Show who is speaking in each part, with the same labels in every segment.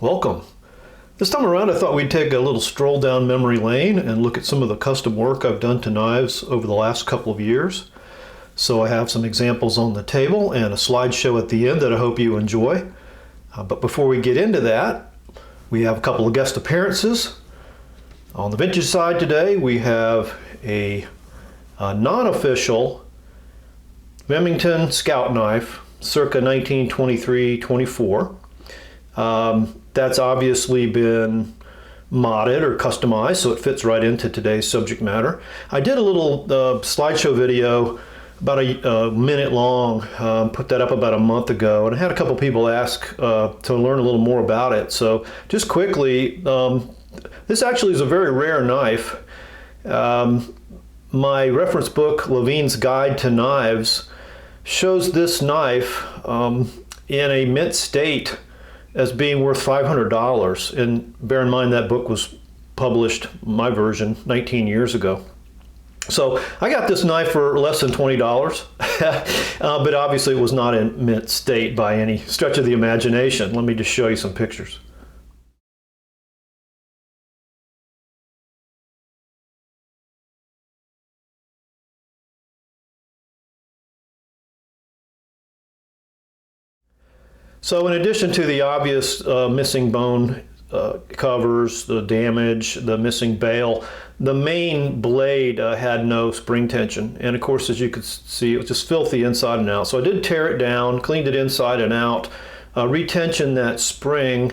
Speaker 1: Welcome. This time around I thought we'd take a little stroll down memory lane and look at some of the custom work I've done to knives over the last couple of years. So I have some examples on the table and a slideshow at the end that I hope you enjoy. But before we get into that, we have a couple of guest appearances. On the vintage side today we have a non-official Remington Scout knife circa 1923-24. That's obviously been modded or customized so it fits right into today's subject matter. I did a little slideshow video about a minute long, put that up about a month ago, and I had a couple people ask to learn a little more about it. So just quickly, this actually is a very rare knife. My reference book, Levine's Guide to Knives, shows this knife in a mint state as being worth $500. And bear in mind that book was published, my version, 19 years ago. So I got this knife for less than $20, but obviously it was not in mint state by any stretch of the imagination. Let me just show you some pictures. So in addition to the obvious missing bone covers, the damage, the missing bail, the main blade had no spring tension. And of course, as you could see, it was just filthy inside and out. So I did tear it down, cleaned it inside and out, retensioned that spring.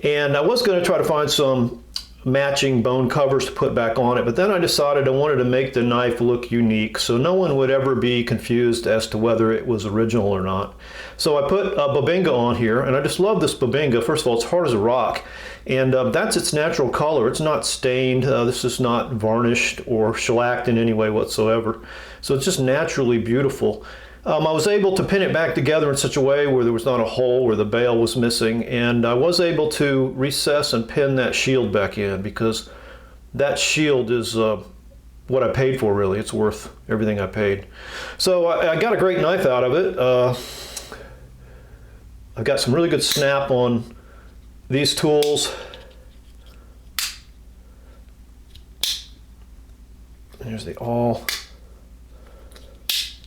Speaker 1: And I was going to try to find some matching bone covers to put back on it, but then I decided I wanted to make the knife look unique so no one would ever be confused as to whether it was original or not. So I put a Bubinga on here, and I just love this Bubinga. First of all, it's hard as a rock, and that's its natural color. It's not stained. This is not varnished or shellacked in any way whatsoever. So it's just naturally beautiful. I was able to pin it back together in such a way where there was not a hole where the bail was missing, and I was able to recess and pin that shield back in because that shield is what I paid for, really. It's worth everything I paid. So I got a great knife out of it. I've got some really good snap on these tools. There's the awl.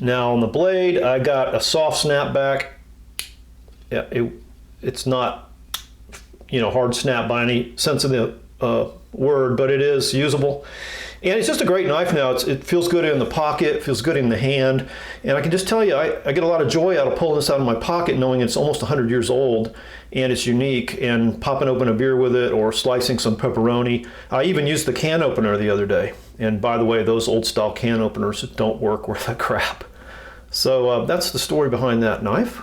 Speaker 1: Now on the blade, I got a soft snap back. Yeah, it's not, hard snap by any sense of the word, but it is usable. And it's just a great knife now. It feels good in the pocket, it feels good in the hand. And I can just tell you, I get a lot of joy out of pulling this out of my pocket knowing it's almost 100 years old and it's unique, and popping open a beer with it or slicing some pepperoni. I even used the can opener the other day. And by the way, those old style can openers don't work worth a crap. So that's the story behind that knife.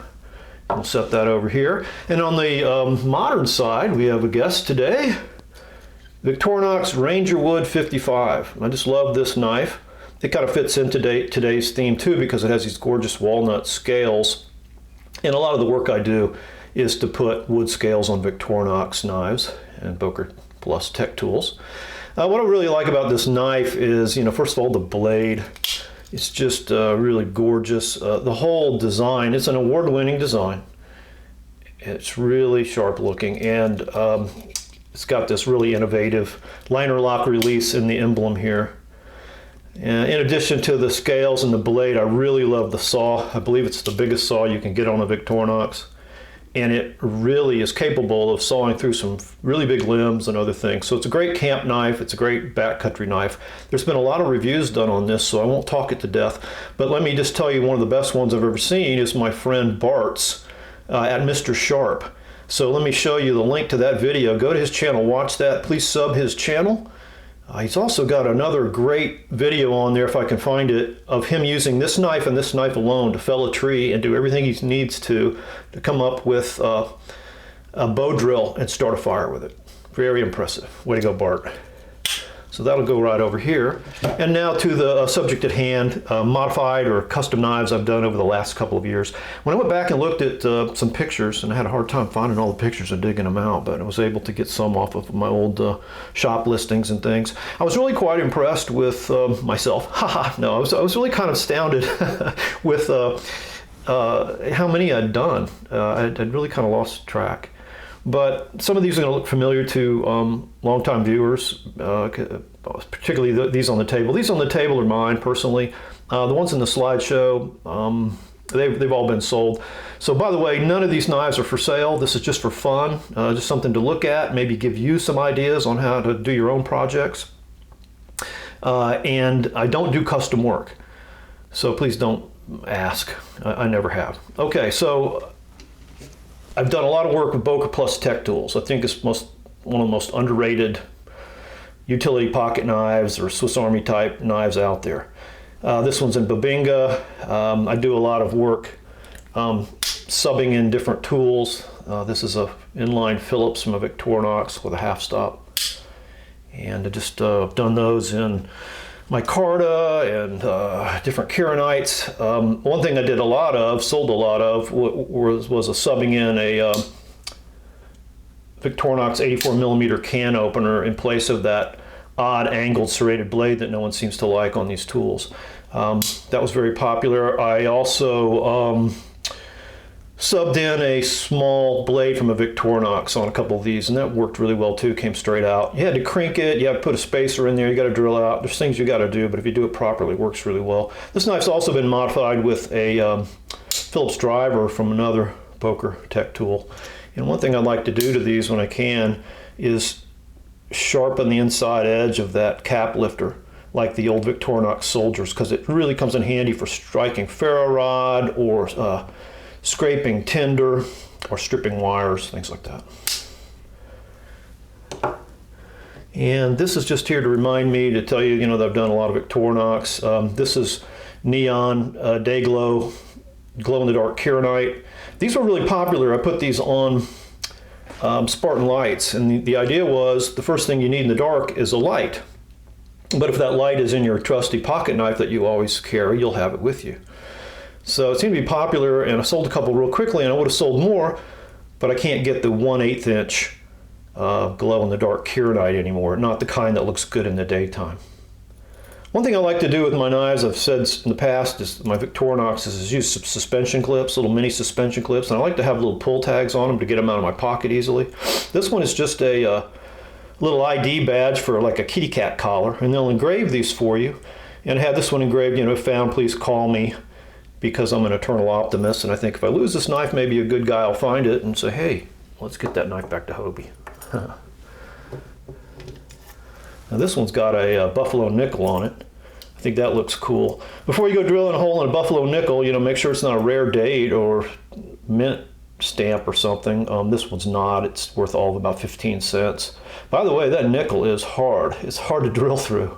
Speaker 1: We'll set that over here. And on the modern side, we have a guest today, Victorinox Ranger Wood 55. I just love this knife. It kind of fits in today's theme too because it has these gorgeous walnut scales. And a lot of the work I do is to put wood scales on Victorinox knives and Boker Plus Tech tools. What I really like about this knife is, first of all, the blade. It's just really gorgeous. The whole design, it's an award-winning design. It's really sharp looking, and it's got this really innovative liner lock release in the emblem here. And in addition to the scales and the blade, I really love the saw. I believe it's the biggest saw you can get on a Victorinox. And it really is capable of sawing through some really big limbs and other things. So it's a great camp knife. It's a great backcountry knife. There's been a lot of reviews done on this, so I won't talk it to death. But let me just tell you, one of the best ones I've ever seen is my friend Bart's at Mr. Sharp. So let me show you the link to that video. Go to his channel, watch that. Please sub his channel. He's also got another great video on there, if I can find it, of him using this knife and this knife alone to fell a tree and do everything he needs to come up with a bow drill and start a fire with it. Very impressive. Way to go, Bart. So that'll go right over here. And now to the subject at hand, modified or custom knives I've done over the last couple of years. When I went back and looked at some pictures, and I had a hard time finding all the pictures and digging them out, but I was able to get some off of my old shop listings and things. I was really quite impressed with myself. No, I was really kind of astounded with how many I'd done. I'd really kind of lost track. but some of these are going to look familiar to longtime viewers, particularly these on the table. These on the table are mine personally. The ones in the slideshow, they've all been sold. So by the way, none of these knives are for sale. This is just for fun, just something to look at, maybe give you some ideas on how to do your own projects. And I don't do custom work, so please don't ask. I never have. Okay, so I've done a lot of work with Boker Plus Tech Tools. I think it's one of the most underrated utility pocket knives or Swiss Army type knives out there. This one's in Babinga. I do a lot of work subbing in different tools. This is a inline Phillips from a Victorinox with a half stop. And I just done those in micarta and different keranites. One thing I did a lot of, sold a lot of, was a subbing in a Victorinox 84mm can opener in place of that odd angled serrated blade that no one seems to like on these tools. That was very popular. I also subbed in a small blade from a Victorinox on a couple of these, and that worked really well too. Came straight out. You had to crink it, you had to put a spacer in there, you got to drill out. There's things you got to do, but if you do it properly, it works really well. This knife's also been modified with a Phillips driver from another Boker Tech tool. And one thing I like to do to these when I can is sharpen the inside edge of that cap lifter like the old Victorinox Soldiers, because it really comes in handy for striking ferro rod or scraping tinder or stripping wires, things like that. And this is just here to remind me to tell you, that I've done a lot of Victorinox. This is neon day glow, glow in the dark keranite. These were really popular. I put these on Spartan lights, and the idea was the first thing you need in the dark is a light. But if that light is in your trusty pocket knife that you always carry, you'll have it with you. So it seemed to be popular, and I sold a couple real quickly, and I would have sold more, but I can't get the 1/8 inch glow in the dark keranite anymore, not the kind that looks good in the daytime. One thing I like to do with my knives, I've said in the past, is my Victorinox is use suspension clips, little mini suspension clips, and I like to have little pull tags on them to get them out of my pocket easily. This one is just a little ID badge for like a kitty cat collar, and they'll engrave these for you. And I have this one engraved, if found, please call me, because I'm an eternal optimist, and I think if I lose this knife, maybe a good guy will find it and say, hey, let's get that knife back to Hobie. Now this one's got a buffalo nickel on it. I think that looks cool. Before you go drilling a hole in a buffalo nickel, make sure it's not a rare date or mint stamp or something. This one's not. It's worth all of about 15 cents. By the way, that nickel is hard. It's hard to drill through.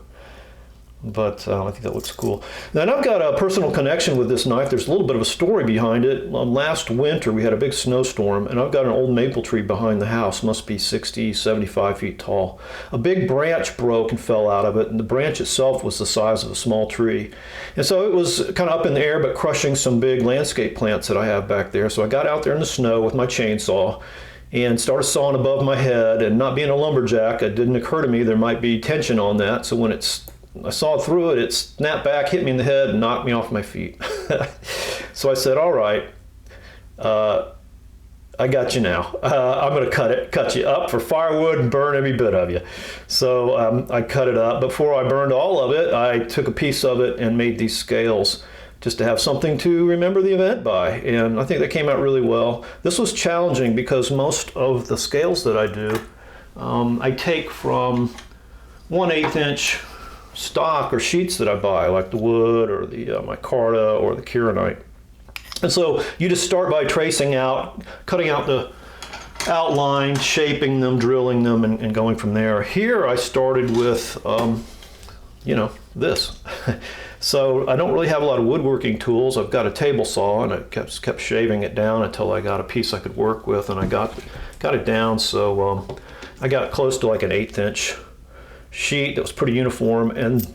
Speaker 1: But I think that looks cool. Now, I've got a personal connection with this knife. There's a little bit of a story behind it. Last winter, we had a big snowstorm, and I've got an old maple tree behind the house. Must be 60, 75 feet tall. A big branch broke and fell out of it, and the branch itself was the size of a small tree. And so it was kind of up in the air, but crushing some big landscape plants that I have back there. So I got out there in the snow with my chainsaw and started sawing above my head. And not being a lumberjack, it didn't occur to me there might be tension on that. So when I sawed through it, it snapped back, hit me in the head, and knocked me off my feet. So I said, all right, I got you now. I'm going to cut you up for firewood and burn every bit of you. So I cut it up. Before I burned all of it, I took a piece of it and made these scales just to have something to remember the event by. And I think that came out really well. This was challenging because most of the scales that I do, I take from 1/8 inch stock or sheets that I buy, like the wood or the micarta or the keranite. And so you just start by tracing out, cutting out the outline, shaping them, drilling them, and going from there. Here I started with, this. So I don't really have a lot of woodworking tools. I've got a table saw, and I kept shaving it down until I got a piece I could work with, and I got it down. So I got close to like an 1/8 inch sheet that was pretty uniform, and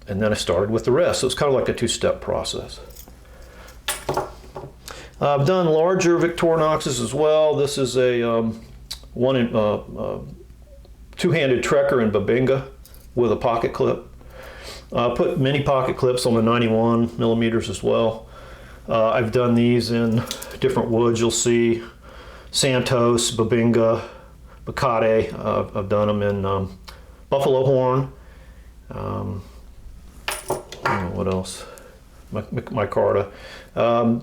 Speaker 1: then I started with the rest. So it's kind of like a two-step process. I've done larger Victorinoxes as well. This is a two-handed Trekker in Babinga with a pocket clip. Put mini pocket clips on the 91 millimeters as well. I've done these in different woods. You'll see Santos, Babinga, Bacate. I've done them in Buffalo Horn. What else? Micarta.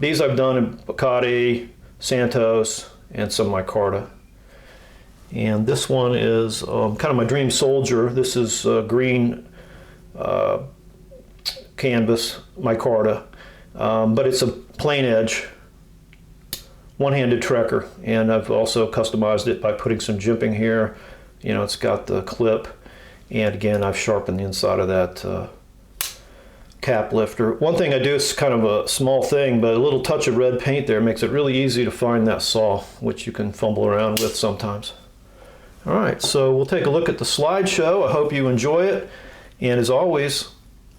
Speaker 1: These I've done in Bacate, Santos, and some micarta. And this one is kind of my dream soldier. This is green canvas micarta, but it's a plain edge, one-handed trekker, and I've also customized it by putting some jimping here. You know, it's got the clip, and again, I've sharpened the inside of that cap lifter. One thing I do is kind of a small thing, but a little touch of red paint there makes it really easy to find that saw, which you can fumble around with sometimes. All right, so we'll take a look at the slideshow. I hope you enjoy it, and as always,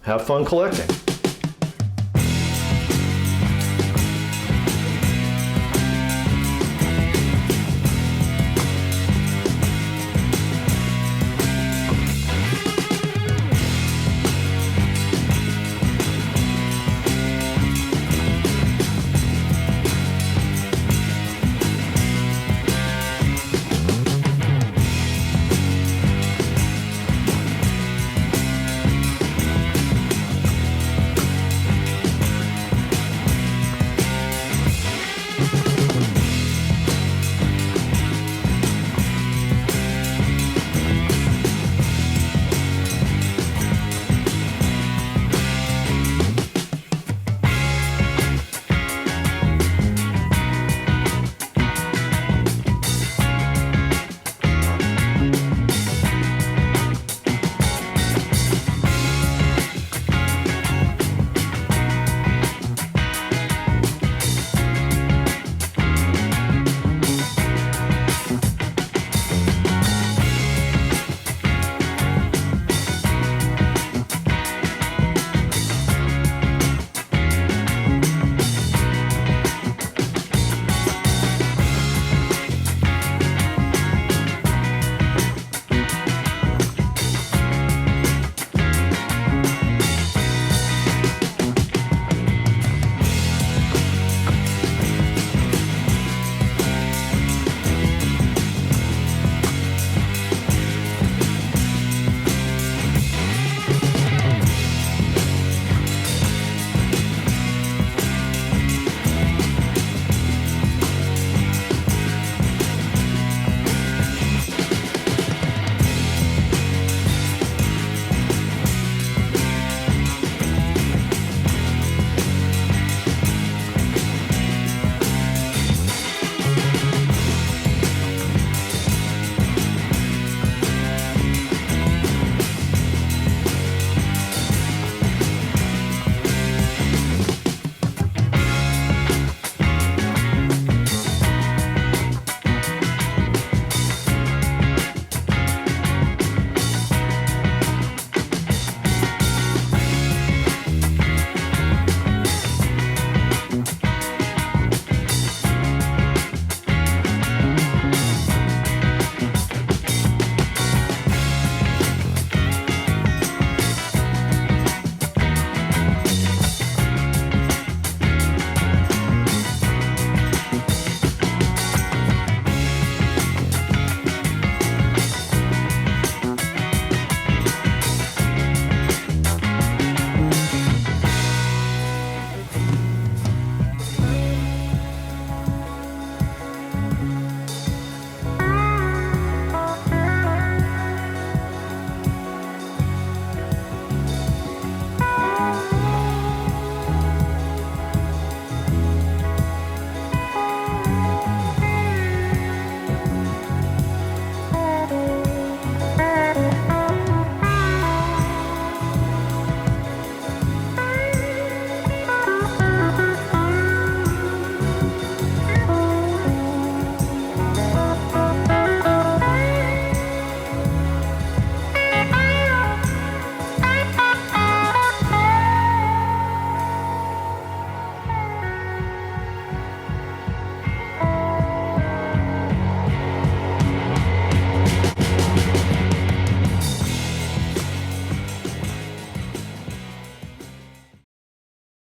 Speaker 1: have fun collecting.